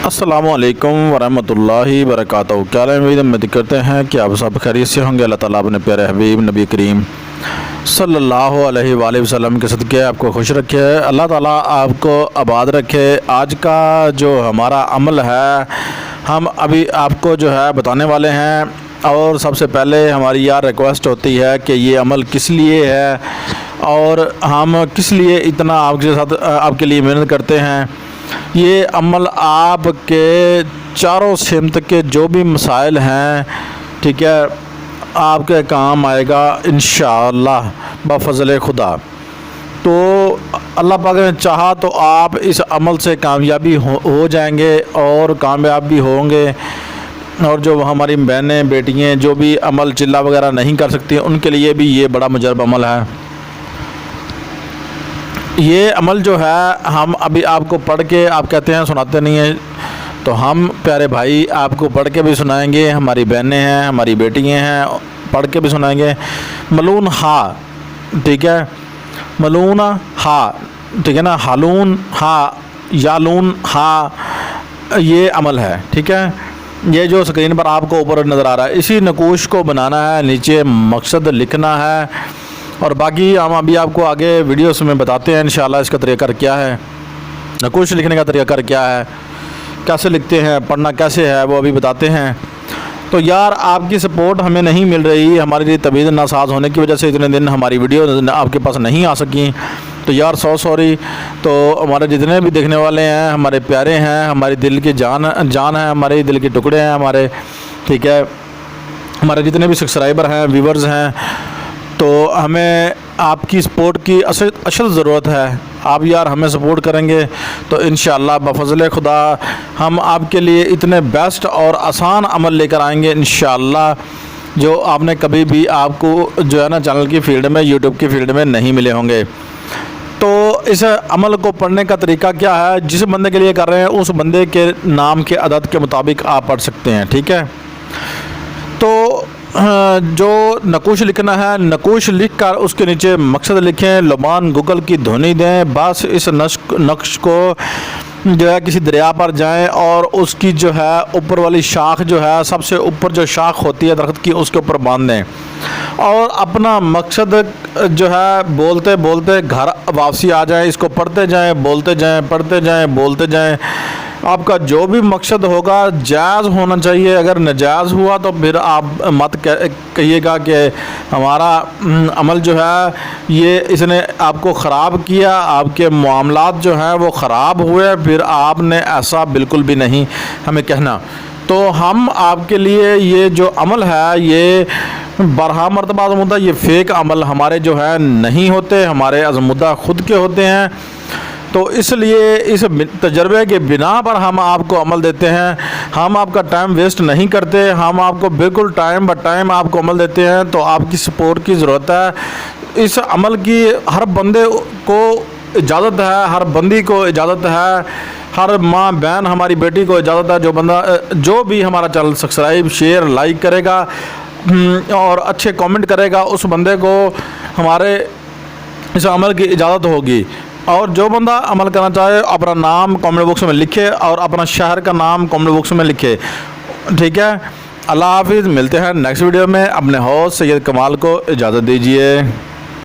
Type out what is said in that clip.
السلام علیکم ورحمۃ اللہ وبرکاتہ۔ کیا امید کرتے ہیں کہ آپ سب خیریت سے ہوں گے۔ اللہ تعالیٰ اپنے پیارے حبیب نبی کریم صلی اللہ علیہ وآلہ وسلم کے صدقے آپ کو خوش رکھے، اللہ تعالیٰ آپ کو آباد رکھے۔ آج کا جو ہمارا عمل ہے ہم ابھی آپ کو جو ہے بتانے والے ہیں، اور سب سے پہلے ہماری یار ریکویسٹ ہوتی ہے کہ یہ عمل کس لیے ہے اور ہم کس لیے اتنا آپ کے ساتھ آپ کے لیے محنت کرتے ہیں۔ یہ عمل آپ کے چاروں سمت کے جو بھی مسائل ہیں، ٹھیک ہے، آپ کے کام آئے گا انشاءاللہ بفضل خدا۔ تو اللہ پاک نے چاہا تو آپ اس عمل سے کامیابی ہو جائیں گے اور کامیاب بھی ہوں گے۔ اور جو ہماری بہنیں بیٹیاں جو بھی عمل چلہ وغیرہ نہیں کر سکتی، ان کے لیے بھی یہ بڑا مجرب عمل ہے۔ یہ عمل جو ہے ہم ابھی آپ کو پڑھ کے، آپ کہتے ہیں سناتے نہیں ہیں، تو ہم پیارے بھائی آپ کو پڑھ کے بھی سنائیں گے، ہماری بہنیں ہیں، ہماری بیٹیاں ہیں، پڑھ کے بھی سنائیں گے۔ ملون ہا، ٹھیک ہے، ملون ہا، ٹھیک ہے نا، ہالون ہا، یالون ہا، یہ عمل ہے، ٹھیک ہے۔ یہ جو اسکرین پر آپ کو اوپر نظر آ رہا ہے، اسی نقوش کو بنانا ہے، نیچے مقصد لکھنا ہے، اور باقی ہم ابھی آپ کو آگے ویڈیوز میں بتاتے ہیں انشاءاللہ اس کا طریقہ کار کیا ہے، نقوش لکھنے کا طریقہ کار کیا ہے، کیسے لکھتے ہیں، پڑھنا کیسے ہے، وہ ابھی بتاتے ہیں۔ تو یار آپ کی سپورٹ ہمیں نہیں مل رہی، ہمارے لیے طبیعت ناساز ہونے کی وجہ سے اتنے دن ہماری ویڈیو آپ کے پاس نہیں آ سکیں، تو یار سوری۔ تو ہمارے جتنے بھی دیکھنے والے ہیں ہمارے پیارے ہیں، ہمارے دل کی جان ہیں، ہمارے دل کے ٹکڑے ہیں ہمارے، ٹھیک ہے، ہمارے جتنے بھی سبسکرائبر ہیں، ویورز ہیں، تو ہمیں آپ کی سپورٹ کی اشد ضرورت ہے۔ آپ یار ہمیں سپورٹ کریں گے تو انشاءاللہ بفضل خدا ہم آپ کے لیے اتنے بیسٹ اور آسان عمل لے کر آئیں گے انشاءاللہ، جو آپ نے کبھی بھی آپ کو جو ہے نا چینل کی فیلڈ میں، یوٹیوب کی فیلڈ میں نہیں ملے ہوں گے۔ تو اس عمل کو پڑھنے کا طریقہ کیا ہے، جس بندے کے لیے کر رہے ہیں اس بندے کے نام کے عدد کے مطابق آپ پڑھ سکتے ہیں، ٹھیک ہے۔ تو جو نقوش لکھنا ہے، نقوش لکھ کر اس کے نیچے مقصد لکھیں، لبان گوگل کی دھنی دیں، بس اس نقش کو جو ہے کسی دریا پر جائیں اور اس کی جو ہے اوپر والی شاخ جو ہے، سب سے اوپر جو شاخ ہوتی ہے درخت کی، اس کے اوپر باندھ دیں، اور اپنا مقصد جو ہے بولتے بولتے گھر واپسی آ جائیں، اس کو پڑھتے جائیں، بولتے جائیں، پڑھتے جائیں، بولتے جائیں۔ آپ کا جو بھی مقصد ہوگا جائز ہونا چاہیے، اگر ناجائز ہوا تو پھر آپ مت کہیے گا کہ ہمارا عمل جو ہے یہ اس نے آپ کو خراب کیا، آپ کے معاملات جو ہیں وہ خراب ہوئے، پھر آپ نے ایسا بالکل بھی نہیں ہمیں کہنا۔ تو ہم آپ کے لیے یہ جو عمل ہے یہ بارہا مرتبہ آزمودہ، یہ فیک عمل ہمارے جو ہے نہیں ہوتے، ہمارے آزمودہ خود کے ہوتے ہیں۔ تو اس لیے اس تجربے کے بنا پر ہم آپ کو عمل دیتے ہیں، ہم آپ کا ٹائم ویسٹ نہیں کرتے، ہم آپ کو بالکل ٹائم بہ ٹائم آپ کو عمل دیتے ہیں۔ تو آپ کی سپورٹ کی ضرورت ہے، اس عمل کی ہر بندے کو اجازت ہے، ہر بندی کو اجازت ہے، ہر ماں بہن ہماری بیٹی کو اجازت ہے، جو بھی ہمارا چینل سبسکرائب، شیئر، لائک کرے گا اور اچھے کامنٹ کرے گا، اس بندے کو ہمارے اس عمل کی اجازت ہوگی۔ اور جو بندہ عمل کرنا چاہے اپنا نام کامنٹ باکس میں لکھے اور اپنا شہر کا نام کامنٹ باکس میں لکھے، ٹھیک ہے۔ اللہ حافظ، ملتے ہیں نیکسٹ ویڈیو میں، اپنے ہوسٹ سید کمال کو اجازت دیجیے۔